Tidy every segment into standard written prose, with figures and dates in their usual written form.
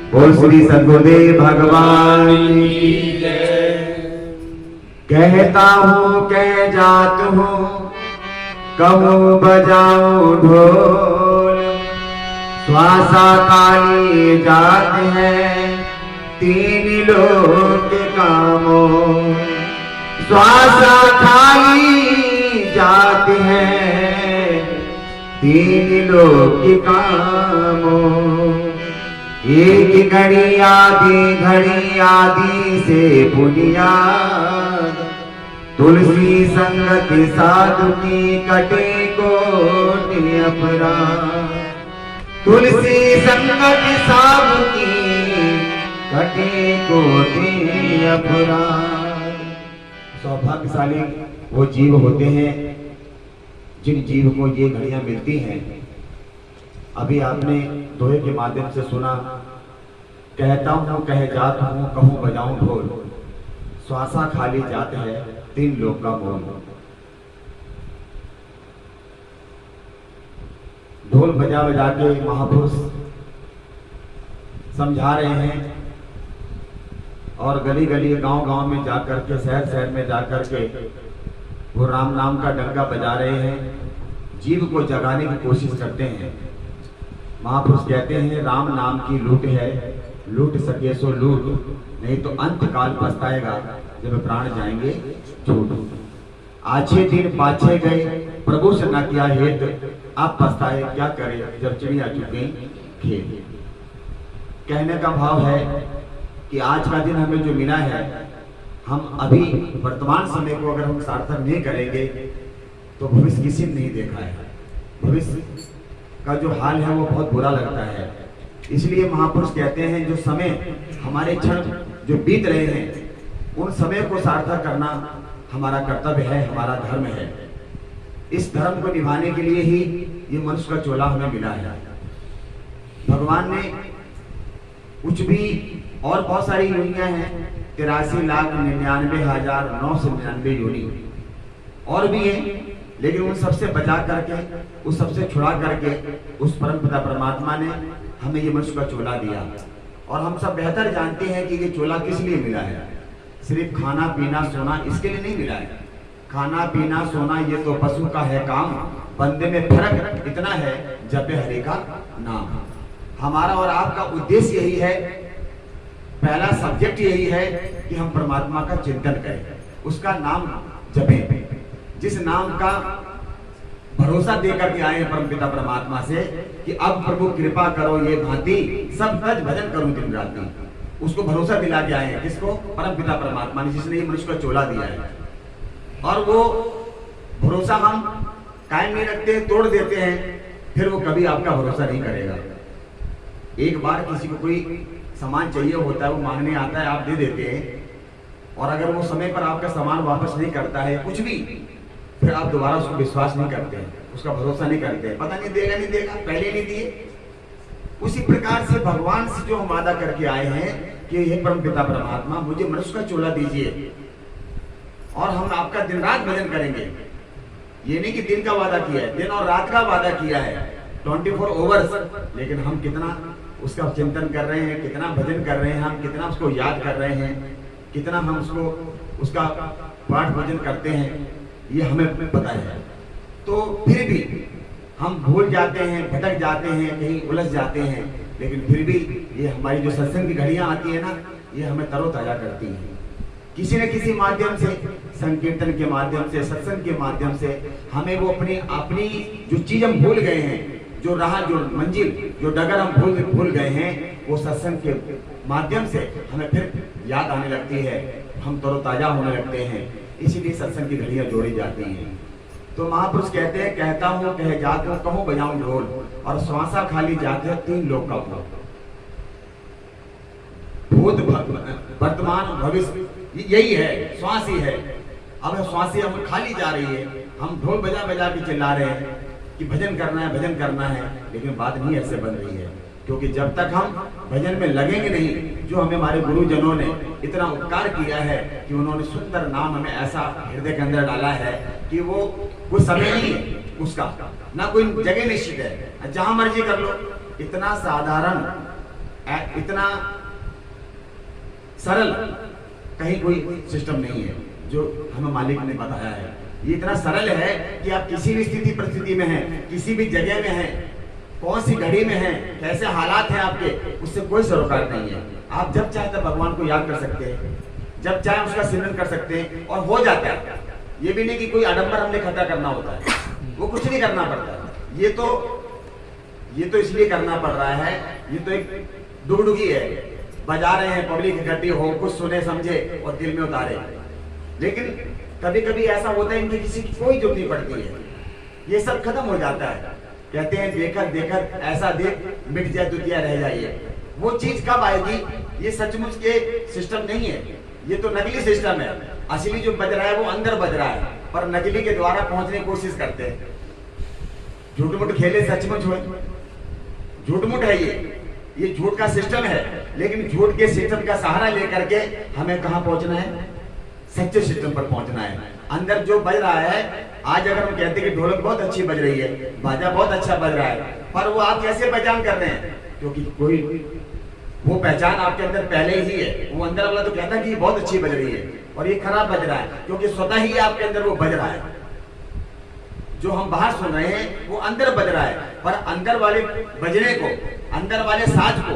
बोल श्री सद्गुरुदेव भगवान की जय। कहता हूँ कह जात हूँ कहूँ बजाऊं ढोल, श्वासा काली जात है तीन लोक कामों। श्वासा खाली जात है तीन लोक कामों। एक घड़ी आदि से बुनियाद, तुलसी संगति साधु की कटे कोटि अपराध। तुलसी संगति साधु की कटे कोटि अपराध। सौभाग्यशाली वो जीव होते हैं जिन जीव को ये घड़ियां मिलती हैं। अभी आपने दोहे के माध्यम से सुना, कहता हूँ कह जात हूँ कहूँ बजाऊं ढोल, श्वासा खाली जात है तीन लोक का मोल। ढोल बजा बजा के महापुरुष समझा रहे हैं और गली गली गांव गांव में जाकर के शहर शहर में जाकर के वो राम नाम का डंका बजा रहे हैं, जीव को जगाने की कोशिश करते हैं। महापुरुष कहते हैं राम नाम की लूट है, लूट सके सो लूट, नहीं तो अंत काल पछताएगा जब प्राण जाएंगे छूट। आछे दिन पाछे गए प्रभु से न किया हेत, आप पछताए क्या करे जब चिड़िया चुके खेत। कहने का भाव है कि आज का दिन हमें जो मिला है, हम अभी वर्तमान समय को अगर हम सार्थक नहीं करेंगे तो भविष्य किसी ने नहीं देखा है। भविष्य का जो हाल है वो बहुत बुरा लगता है। इसलिए महापुरुष कहते हैं जो समय हमारे क्षण जो बीत रहे हैं, उन समय को सार्थक करना हमारा कर्तव्य है, हमारा धर्म है। इस धर्म को निभाने के लिए ही ये मनुष्य का चोला हमें मिला है। भगवान ने कुछ भी और बहुत सारी योनियां हैं, 83,99,999 योनि और भी है, लेकिन उन सबसे बचा करके, उस सबसे छुड़ा करके उस परम पिता परमात्मा ने हमें ये मनुष्य का चोला दिया। और हम सब बेहतर जानते हैं कि ये चोला किस लिए मिला है। सिर्फ खाना पीना सोना इसके लिए नहीं मिला है। खाना पीना सोना ये तो पशु का है काम, बंदे में फर्क इतना है जपे हरि का नाम। हमारा और आपका उद्देश्य यही है, पहला सब्जेक्ट यही है कि हम परमात्मा का चिंतन करें, उसका नाम जपें। जिस नाम का भरोसा देकर के आए परम पिता परमात्मा से कि अब प्रभु कृपा करो ये भांति सब तज भजन करूं दिन रात, उसको भरोसा दिला के आए हैं। किसको? परम पिता परमात्मा ने, जिसने ये मनुष्य को चोला दिया है। और वो भरोसा हम कायम नहीं रखते, तोड़ देते हैं, फिर वो कभी आपका भरोसा नहीं करेगा। एक बार किसी को कोई सामान चाहिए होता है, वो मांगने आता है, आप दे देते हैं, और अगर वो समय पर आपका सामान वापस नहीं करता है कुछ भी, फिर आप दोबारा उसको विश्वास नहीं करते हैं, उसका भरोसा नहीं करते हैं, पता नहीं देगा नहीं देगा, पहले नहीं दिए। उसी प्रकार से भगवान से जो हम वादा करके आए हैं कि हे परम पिता परमात्मा मुझे मनुष्य का चोला दीजिए और हम आपका दिन रात भजन करेंगे। ये नहीं कि दिन का वादा किया है, दिन और रात का वादा किया है, 24 आवर्स। लेकिन हम कितना उसका चिंतन कर रहे हैं, कितना भजन कर रहे हैं, हम कितना उसको याद कर रहे हैं, कितना हम उसको उसका पाठ भजन करते हैं, ये हमें पता है। तो फिर भी हम भूल जाते हैं, भटक जाते हैं, कहीं उलझ जाते हैं, लेकिन फिर भी ये हमारी जो सत्संग की घड़ियां आती है ना, ये हमें तरोताजा करती हैं। किसी न किसी माध्यम से, संकीर्तन के माध्यम से, सत्संग के माध्यम से हमें वो अपनी जो चीज हम भूल गए हैं, जो राह, जो मंजिल, जो डगर हम भूल गए हैं, वो सत्संग के माध्यम से हमें फिर याद आने लगती है, हम तरोताजा होने लगते हैं। इसीलिए सत्संग की घड़ियां जोड़ी जाती हैं। तो महापुरुष कहते हैं कहता हूँ कह जात हूँ कहूँ बजाऊं ढोल, और श्वासा खाली जाते हैं तीन लोक का भूत वर्तमान भविष्य यही है, श्वास ही है। अब श्वासी हम खाली जा रही है, हम ढोल बजा बजा के चिल्ला रहे हैं कि भजन करना है, भजन करना है, लेकिन बात नहीं ऐसे बन रही है। क्योंकि जब तक हम भजन में लगेंगे नहीं, जो हमें हमारे गुरुजनों ने इतना उपकार किया है कि उन्होंने सुंदर नाम हमें ऐसा हृदय के अंदर डाला है कि वो कोई समय नहीं है उसका, ना कोई जगह निश्चित है, जहां मर्जी कर लो। इतना साधारण इतना सरल कहीं कोई सिस्टम नहीं है जो हमें मालिक ने बताया है। ये इतना सरल है कि आप किसी भी स्थिति परिस्थिति में हैं, किसी भी जगह में हैं, कौन सी घड़ी में हैं, कैसे हालात हैं आपके, उससे कोई सरोकार नहीं है। आप जब चाहे तब भगवान को याद कर सकते हैं, जब चाहे उसका सिमरन कर सकते हैं और हो जाता है। ये भी नहीं कि कोई आडंबर हमने इकट्ठा करना होता है, वो कुछ नहीं करना पड़ता। ये तो इसलिए करना पड़ रहा है, ये तो एक डुगडुगी है, बजा रहे हैं, पब्लिक इकट्ठी हो, कुछ सुने समझे और दिल में उतारे। लेकिन कभी कभी ऐसा होता है इनकी किसी की कोई जरूरत नहीं पड़ती है, ये सब खत्म हो जाता है। कहते हैं देखत देखत ऐसा देख मिट जाए दुतिया रह जाइए। वो चीज कब आएगी? ये सचमुच के सिस्टम नहीं है, ये तो नकली सिस्टम है। असली जो बज रहा है वो अंदर बज रहा है, पर नकली के द्वारा पहुंचने की कोशिश करते हैं। झूठ-मूठ खेले सचमुच हो, झूठ-मूठ है ये झूठ का सिस्टम है। लेकिन झूठ के सिस्टम का सहारा लेकर के हमें कहां पहुंचना है? सच्चे सिस्टम पर पहुंचना है। अंदर जो बज रहा है, आज अगर हम कहते हैं कि ढोलक बहुत अच्छी बज रही है, बाजा बहुत अच्छा बज रहा है, पर वो आप कैसे पहचान कर रहे हैं? क्योंकि कोई वो पहचान आपके अंदर पहले ही है। वो अंदर वाला तो कहता है कि बहुत अच्छी बज रही है और ये खराब बज रहा है, क्योंकि स्वतः ही आपके अंदर वो बज रहा है। जो हम बाहर सुन रहे हैं वो अंदर बज रहा है, पर अंदर वाले बजने को, अंदर वाले साज को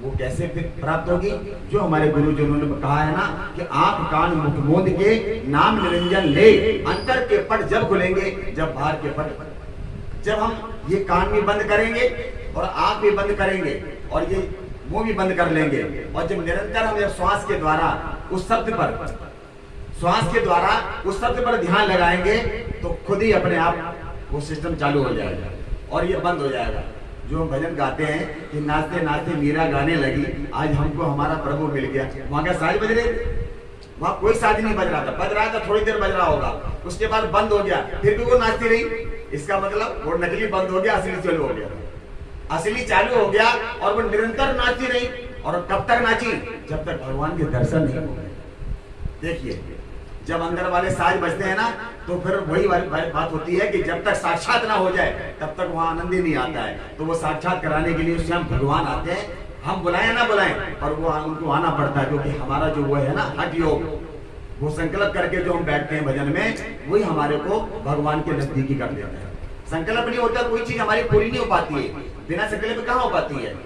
वो कैसे फिर प्राप्त होगी? जो हमारे गुरुजनों ने कहा है ना कि आंख कान मुख मूंद के नाम निरंजन ले, अंतर के पट जब खुलेंगे, जब बाहर के पट, जब हम ये कान भी बंद करेंगे और आंख भी बंद करेंगे और ये मुंह भी बंद कर लेंगे, और जब निरंतर हम श्वास के द्वारा उस शब्द पर, श्वास के द्वारा उस शब्द पर ध्यान लगाएंगे, तो खुद ही अपने आप वो सिस्टम चालू हो जाएगा और ये बंद हो जाएगा। जो हम भजन गाते हैं कि नाचते नाचते मीरा गाने लगी, आज हमको हमारा प्रभु मिल गया, वहां का साज बज रहे थे, वहां कोई साज नहीं बज रहा था, बज रहा था, थोड़ी देर बज रहा होगा, उसके बाद बंद हो गया, फिर भी वो नाचती रही। इसका मतलब वो नकली बंद हो गया, असली चालू हो गया। असली चालू हो गया और वो निरंतर नाचती रही। और कब तक नाची? जब तक भगवान के दर्शन नहीं हो गए। देखिए, जब अंदर वाले साज बजते हैं ना, तो फिर वही बात होती है कि जब तक साक्षात ना हो जाए तब तक वहां आनंद ही नहीं आता है। तो वो साक्षात कराने के लिए स्वयं भगवान आते हैं, हम बुलाएं ना बुलाएं, पर वो उनको आना पड़ता है, क्योंकि हमारा जो वो है ना हठ योग, वो संकल्प करके जो हम बैठते हैं भजन में, वही हमारे को भगवान के नजदीकी कर देता है। संकल्प नहीं होता, कोई चीज हमारी पूरी नहीं हो पाती है, बिना संकल्प कहाँ हो पाती है।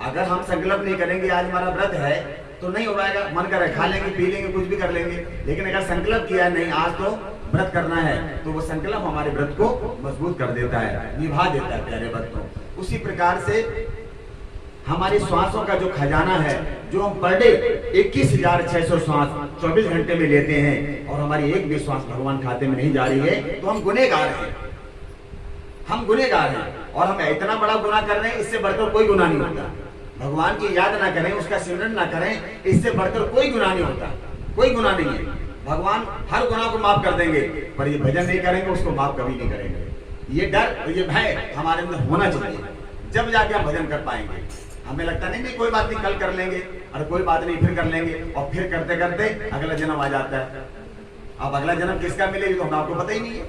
अगर हम संकल्प नहीं करेंगे, आज हमारा व्रत है तो नहीं हो पाएगा, मन करे खा लेंगे, पी लेंगे, कुछ भी कर लेंगे, लेकिन अगर संकल्प किया नहीं आज तो व्रत करना है, तो वो संकल्प हमारे व्रत को मजबूत कर देता है, निभा देता है प्यारे व्रत को। उसी प्रकार से हमारी श्वासों का जो खजाना है, जो हम पर डे 21,600 श्वास 24 घंटे में लेते हैं, और हमारी एक भी श्वास भगवान खाते में नहीं जा रही है, तो हम गुनहगार हैं, हम गुनहगार हैं। और हम इतना बड़ा गुनाह कर रहे हैं, इससे बढ़कर कोई गुनाह नहीं होता। भगवान की याद ना करें, उसका सिमरन ना करें, इससे बढ़कर कोई गुनाह नहीं होता, कोई गुनाह नहीं है। भगवान हर गुनाह को माफ कर देंगे, पर ये भजन नहीं करेंगे उसको माफ कभी नहीं करेंगे। ये डर और ये भय हमारे अंदर होना चाहिए, जब जाके हम भजन कर पाएंगे। हमें लगता नहीं कोई बात नहीं, कल कर लेंगे, और कोई बात नहीं फिर कर लेंगे, और फिर करते करते अगला जन्म आ जाता है। अब अगला जन्म किसका मिलेगी तो हमें आपको पता ही नहीं है।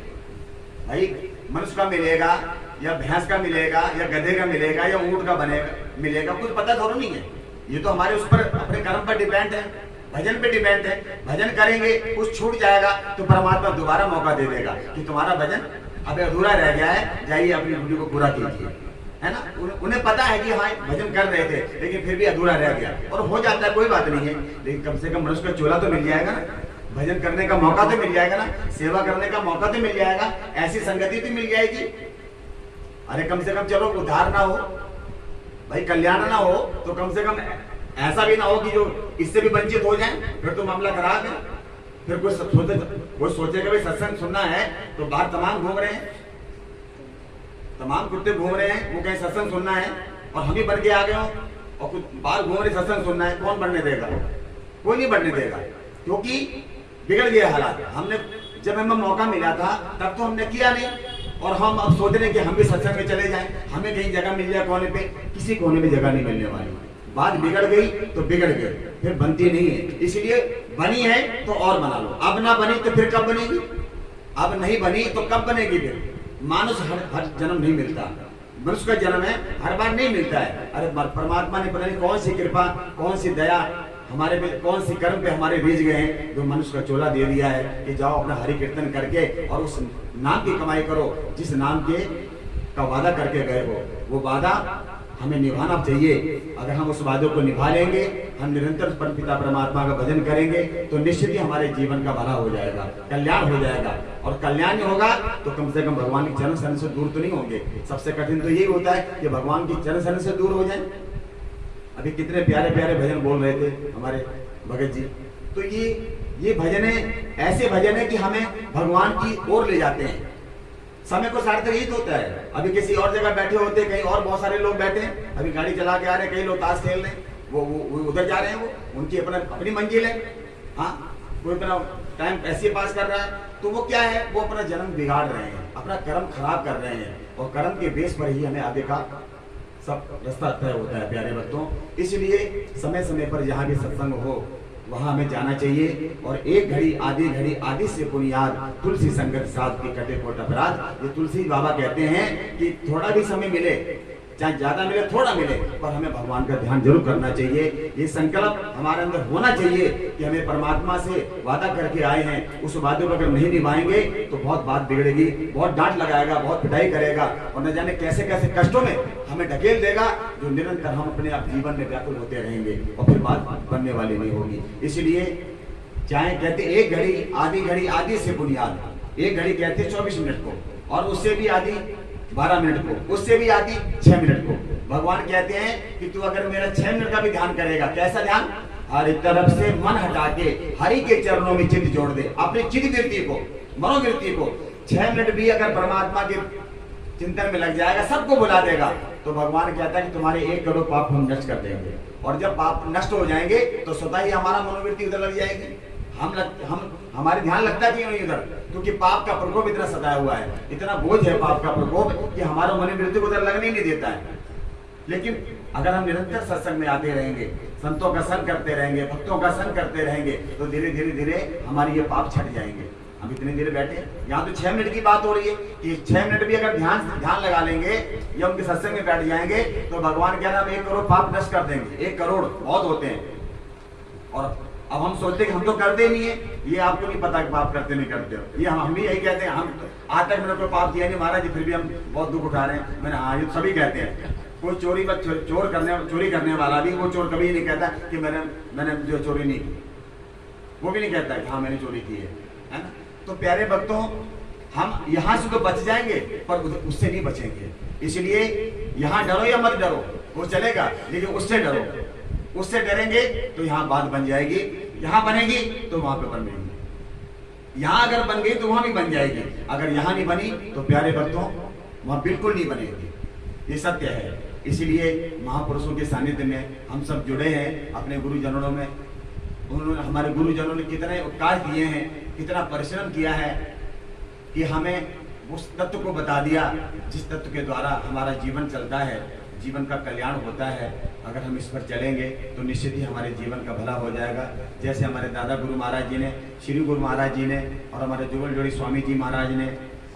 भाई मनुष्य का मिलेगा या भैंस का मिलेगा या गधे का मिलेगा या ऊंट का मिलेगा, कुछ पता थोड़ा नहीं है। ये तो हमारे उस पर, अपने कर्म पर डिपेंड है, भजन पे डिपेंड है। भजन करेंगे, कुछ छूट जाएगा तो परमात्मा दोबारा मौका दे देगा कि तुम्हारा भजन अब अधूरा रह गया है, जाइए अपनी ड्यूटी को पूरा कीजिए, है ना। उन्हें पता है कि हाँ भजन कर रहे थे, लेकिन फिर भी अधूरा रह गया, और हो जाता है, कोई बात नहीं है। लेकिन कम से कम मनुष्य का चोला तो मिल जाएगा ना, भजन करने का मौका तो मिल जाएगा ना, सेवा करने का मौका तो मिल जाएगा, ऐसी संगति तो मिल जाएगी। अरे कम से कम चलो उद्धार ना हो भाई, कल्याण ना हो, तो कम से कम ऐसा भी ना हो कि जो इससे भी वंचित हो जाए, फिर तो मामला खराब है। फिर कोई सोचेगा भाई सत्संग सुनना है तो बाहर तमाम घूम रहे हैं, तमाम कुत्ते घूम रहे हैं, वो कहीं सत्संग सुनना है और हम ही बन के आ गए हो, और कुछ बाहर घूम रहे सत्संग सुनना है, कौन बढ़ने देगा? कोई नहीं बढ़ने देगा, क्योंकि बिगड़ गए हालात। हमने जब हमें मौका मिला था तब तो हमने किया नहीं, और हम अब सोच रहे हैं कि हम भी सत्संग में चले जाएं, हमें कहीं जगह मिल जाए कोने पे, किसी कोने में जगह नहीं मिलने वाली। बात बिगड़ गई तो बिगड़ गई, फिर बनती नहीं है। इसलिए बनी है तो और बना लो, अब ना बनी तो फिर कब बनेगी? अब नहीं बनी तो कब बनेगी? फिर मानुष हर जन्म नहीं मिलता, मनुष्य का जन्म है, हर बार नहीं मिलता है। अरे परमात्मा ने पता नहीं कौन सी कृपा, कौन सी दया हमारे में, कौन सी कर्म पे हमारे भेज गए हैं, जो मनुष्य का चोला दे दिया है कि जाओ अपना हरि कीर्तन करके और उस नाम की कमाई करो जिस नाम के का वादा करके गए हो। वो वादा हमें निभाना चाहिए। अगर हम उस वादों को निभा लेंगे, हम निरंतर परमपिता परमात्मा का भजन करेंगे, तो निश्चित ही हमारे जीवन का भला हो जाएगा, कल्याण हो जाएगा। और कल्याण होगा तो कम से कम भगवान की चरण शरण से दूर तो नहीं होंगे। सबसे कठिन तो यही होता है कि भगवान की चरण शरण से दूर हो जाए। अभी कितने प्यारे प्यारे भजन बोल रहे थे हमारे भगत जी। तो ये भजन है, ऐसे भजन है कि हमें भगवान की ओर ले जाते हैं। समय को सार्थक यही तो होता है। अभी किसी और जगह बैठे होते, कहीं और बहुत सारे लोग बैठे हैं, अभी गाड़ी चला के आ रहे हैं, कई लोग ताश खेल रहे हैं, वो उधर जा रहे हैं, वो उनकी अपनी मंजिल है। हाँ, कोई अपना टाइम ऐसे पास कर रहा है, तो वो क्या है, वो अपना जन्म बिगाड़ रहे हैं, अपना कर्म खराब कर रहे हैं। और कर्म के बेस पर ही हमें आगे का सब रास्ता तय होता है प्यारे भक्तों। इसलिए समय समय पर जहाँ भी सत्संग हो वहां हमें जाना चाहिए। और एक घड़ी आदि से बुनियाद तुलसी संगत साथ की कटे कोट अपराध। ये तुलसी बाबा कहते हैं कि थोड़ा भी समय मिले, चाहे ज्यादा मिले थोड़ा मिले, पर हमें भगवान का ध्यान जरूर करना चाहिए। ये संकल्प हमारे अंदर होना चाहिए कि हमें परमात्मा से वादा करके आए हैं, उस वादे को अगर नहीं निभाएंगे तो बहुत बात बिगड़ेगी, बहुत डांट लगाएगा, बहुत पिटाई करेगा और न जाने कैसे कैसे कष्टों में हमें ढकेल देगा, जो निरंतर हम अपने आप जीवन में व्याकुल होते रहेंगे और फिर बात बनने वाली नहीं होगी। इसलिए चाहे कहते एक घड़ी आदि से बुनियाद, एक घड़ी कहते 24 मिनट को, और उससे भी आदि 12 मिनट को, उससे भी आदि 6 मिनट को। भगवान कहते हैं कि तू अगर मेरा 6 मिनट का भी ध्यान करेगा, कैसा ध्यान, हर एक तरफ से मन हटा के हरि के चरणों में चित्त जोड़ दे, अपनी चित्त वृत्ति को, मनोवृत्ति को 6 मिनट भी अगर परमात्मा के चिंतन में लग जाएगा, सबको बुला देगा, तो भगवान कहता है कि तुम्हारे 1 करोड़ पाप हम नष्ट कर देंगे। और जब पाप नष्ट हो जाएंगे तो स्वतः ही हमारा मनोवृत्ति उधर लग जाएगी। हमारे ध्यान लगता क्यों नहीं उधर, क्योंकि पाप का प्रकोप इतना सताया हुआ है, इतना बोझ है पाप का प्रकोप कि हमारा मनोवृत्ति को उधर लगने नहीं देता है। लेकिन अगर हम निरंतर सत्संग में आते रहेंगे, संतों का संग करते रहेंगे, भक्तों का संग करते रहेंगे, तो धीरे धीरे हमारे ये पाप छट जाएंगे। हम इतनी देर बैठे, यहाँ तो 6 मिनट की बात हो रही है कि 6 मिनट भी अगर ध्यान लगा लेंगे या उनके सत्संग में बैठ जाएंगे, तो भगवान कह रहा है 1 करोड़ पाप नष्ट कर देंगे। 1 करोड़ बहुत होते हैं। और अब हम सोचते कि हम तो करते ही नहीं है, ये आपको नहीं पता कि पाप करते नहीं करते हो। ये हम भी यही कहते हैं, हम आज तक मैंने कोई पाप किया नहीं महाराज जी, फिर भी हम बहुत दुख उठा रहे हैं। मैंने हाँ, ये सभी कहते हैं। कोई चोरी करने वाला भी, वो चोर कभी नहीं कहता कि मैंने जो चोरी नहीं की, वो भी नहीं कहता कि हाँ मैंने चोरी की है ना। तो प्यारे भक्तों, हम यहाँ से तो बच जाएंगे पर उससे नहीं बचेंगे। इसलिए यहाँ डरो या मत डरो, वो चलेगा, लेकिन उससे डरो। उससे डरेंगे तो यहाँ बात बन जाएगी, यहाँ बनेगी तो वहां पे बनेगी, यहाँ अगर बन गई तो वहां भी बन जाएगी। अगर यहाँ नहीं बनी तो प्यारे भक्तों वहां बिल्कुल नहीं बनेगी, ये सत्य है। इसलिए महापुरुषों के सानिध्य में हम सब जुड़े हैं अपने गुरुजनों में। उन्होंने, हमारे गुरुजनों ने कितने उपकार किए हैं, कितना परिश्रम किया है कि हमें उस तत्व को बता दिया जिस तत्व के द्वारा हमारा जीवन चलता है, जीवन का कल्याण होता है। अगर हम इस पर चलेंगे तो निश्चित ही हमारे जीवन का भला हो जाएगा। जैसे हमारे दादा गुरु महाराज जी ने, श्री गुरु महाराज जी ने, और हमारे जुगल जोड़ी स्वामी जी महाराज ने,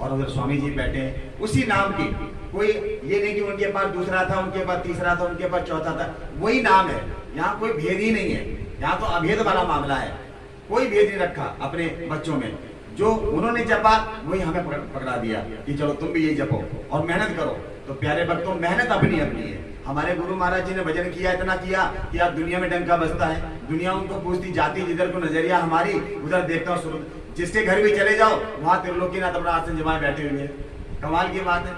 और उधर स्वामी जी बैठे हैं, उसी नाम की, कोई ये नहीं कि उनके पास दूसरा था, उनके पास तीसरा था, उनके पास चौथा था, वही नाम है। यहाँ कोई भेद ही नहीं है, यहाँ तो अभेद वाला मामला है। कोई भेद नहीं रखा अपने बच्चों में, जो उन्होंने जपा वही हमें पकड़ा दिया कि चलो तुम भी यही जपो और मेहनत करो। तो प्यारे भक्तों, मेहनत अपनी अपनी है। हमारे गुरु महाराज जी ने भजन किया, इतना किया कि आप दुनिया में डंका बजता है, दुनिया उनको पूछती जाती, जिधर को नजरिया हमारी उधर देखता हूँ। जिसके घर भी चले जाओ वहां त्रिलोकीनाथ अपना आसन जमाए बैठे हुए हैं। कमाल की बात है,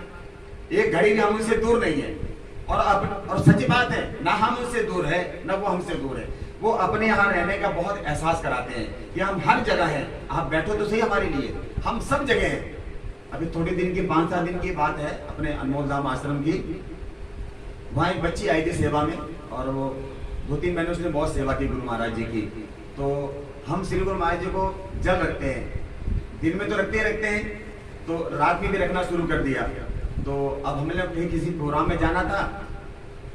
एक घड़ी भी हम उनसे दूर नहीं है। और सच्ची बात है, ना हम उनसे दूर है ना वो हमसे दूर है। वो अपने यहाँ रहने का बहुत एहसास कराते हैं कि हम हर जगह हैं, आप बैठो तो सही हमारे लिए, हम सब जगह हैं। अभी थोड़े दिन की 5-7 दिन की बात है, अपने अनमोल धाम आश्रम की, वहाँ एक बच्ची आई थी सेवा में, और वो 2-3 महीने उसने बहुत सेवा की गुरु महाराज जी की। तो हम श्री गुरु महाराज जी को जल रखते हैं, दिन में तो रखते हैं, तो रात में भी रखना शुरू कर दिया। तो अब हमने कहीं किसी प्रोग्राम में जाना था,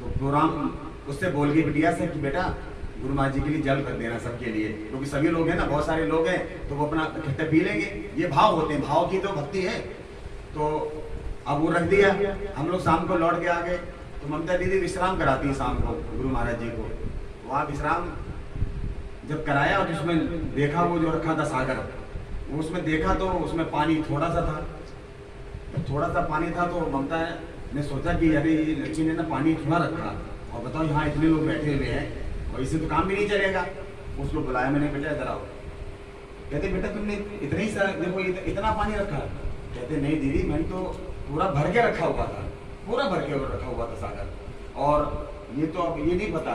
तो प्रोग्राम उससे बोल गई बिटिया से कि बेटा गुरु महाराज जी के लिए जल कर देना सबके लिए, क्योंकि सभी लोग हैं ना, बहुत सारे लोग हैं, तो वो अपना इकट्ठे पी लेंगे। ये भाव होते हैं, भाव की तो भक्ति है। तो अब वो रख दिया, हम लोग शाम को लौट के आ गए। तो ममता दीदी विश्राम कराती है शाम को गुरु महाराज जी को। वहाँ विश्राम जब कराया और उसमें देखा वो जो रखा था सागर, वो उसमें देखा तो उसमें पानी थोड़ा सा था। तो थोड़ा सा पानी था तो ममता ने सोचा कि अरे ये लड़की ने ना पानी थोड़ा रखा, और बताओ यहाँ इतने लोग बैठे हुए हैं और इससे तो काम भी नहीं चलेगा। उसको बुलाया मैंने, बेटा इधर आओ। कहते बेटा तुमने इतना ही सारा देखो इतना पानी रखा। कहते नहीं दीदी मैंने तो पूरा भर के रखा हुआ था, पूरा भर के रखा हुआ था सागर, और ये तो अब ये नहीं पता।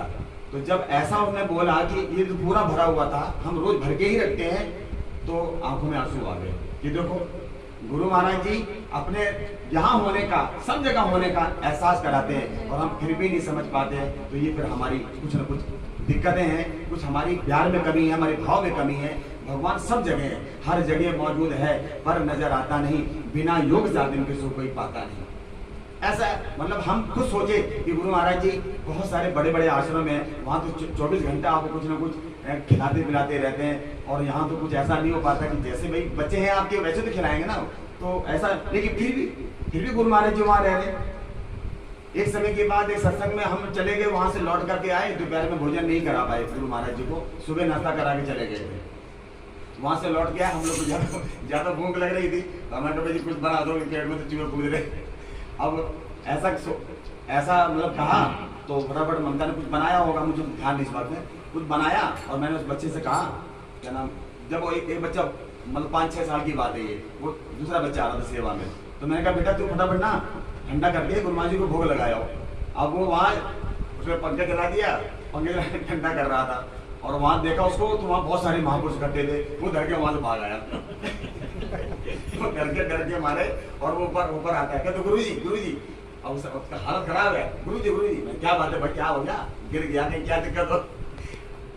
तो जब ऐसा उन्होंने बोला कि ये तो पूरा भरा हुआ था, हम रोज भर के ही रखते हैं, तो आंखों में आंसू आ गए कि देखो गुरु महाराज जी अपने यहाँ होने का, सब जगह होने का एहसास कराते हैं और हम फिर भी नहीं समझ पाते हैं। तो ये फिर हमारी कुछ न कुछ दिक्कतें हैं, कुछ हमारी प्यार में कमी है, हमारे भाव में कमी है। भगवान सब जगह है, हर जगह मौजूद है, पर नजर आता नहीं। बिना योग साधन के सो कोई पाता नहीं। ऐसा मतलब हम खुद सोचे कि गुरु महाराज जी बहुत सारे बड़े बड़े आश्रम हैं, वहाँ तो 24 घंटा आपको कुछ ना कुछ खिलाते पिलाते रहते हैं, और यहाँ तो कुछ ऐसा नहीं हो पाता कि जैसे भाई बच्चे हैं आपके वैसे तो खिलाएंगे ना, तो ऐसा। लेकिन फिर भी गुरु महाराज जी वहाँ रह रहे। एक समय के बाद एक सत्संग में हम चले गए, वहाँ से लौट करके आए, दोपहर में भोजन नहीं करा पाए गुरु महाराज जी को, सुबह नाश्ता करा के चले गए थे। वहाँ से लौट गया, हम लोग को ज्यादा भूख लग रही थी, तो हमारे भाई कुछ बना दो, पेट में तो चूहे कूद रहे। अब ऐसा मतलब कहा तो फटाफट ममता ने कुछ बनाया होगा, मुझे ध्यान नहीं इस बात में, कुछ बनाया। और मैंने उस बच्चे से कहा क्या नाम, जब वो एक बच्चा मतलब 5-6 साल की बात है ये, वो दूसरा बच्चा आ रहा था सेवा में, तो मैंने कहा बेटा तू फटाफट ना ठंडा करके गुरु महाराज जी को भोग लगाया हो। अब वो वहाँ उसमें पंखा चला दिया, पंखे ठंडा कर रहा था, और वहाँ देखा उसको तो वहाँ बहुत सारे महापुरुष इकट्ठे थे, वो डर के वहाँ से भाग आया। वो डर के मारे, और वो ऊपर आता है, कहते गुरु जी, अब उसका हालत खराब है। गुरु जी मैं क्या बात है भाई, क्या हो गया, गिर गया नहीं, क्या दिक्कत हो?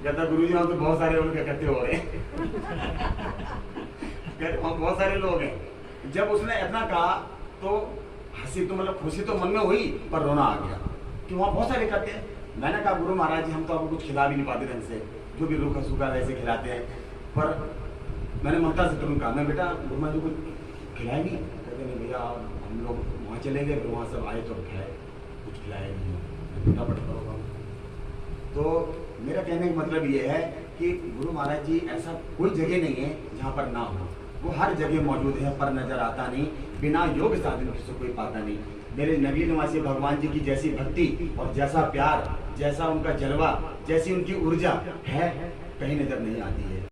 कहता गुरु जी हम तो बहुत सारे लोग इकट्ठे हो रहे हैं। कहते हम बहुत सारे लोग हैं। जब उसने इतना कहा तो हंसी तो मतलब खुशी तो मन में हुई, पर रोना आ गया कि वहाँ बहुत सारे इकट्ठे हैं। मैंने कहा गुरु महाराज जी हम तो आपको कुछ खिला भी नहीं पाते ढंग से, जो भी रूखा सूखा वैसे खिलाते हैं। पर मैंने ममता से तुरंत कहा, मैं बेटा गुरु महाराज जी को खिलाए नहीं? कहते नहीं भैया हम लोग वहाँ चले गए, फिर वहाँ सब आए तो खाए, कुछ खिलाया नहीं, फटाफट करो काम। तो मेरा कहने का मतलब ये है कि गुरु महाराज जी ऐसा कोई जगह नहीं है जहाँ पर ना हो, वो हर जगह मौजूद है, पर नजर आता नहीं। बिना योग साधन किसी कोई पाता नहीं। मेरे नगरी निवासी भगवान जी की जैसी भक्ति और जैसा प्यार, जैसा उनका जलवा, जैसी उनकी ऊर्जा है, कहीं नजर नहीं आती है।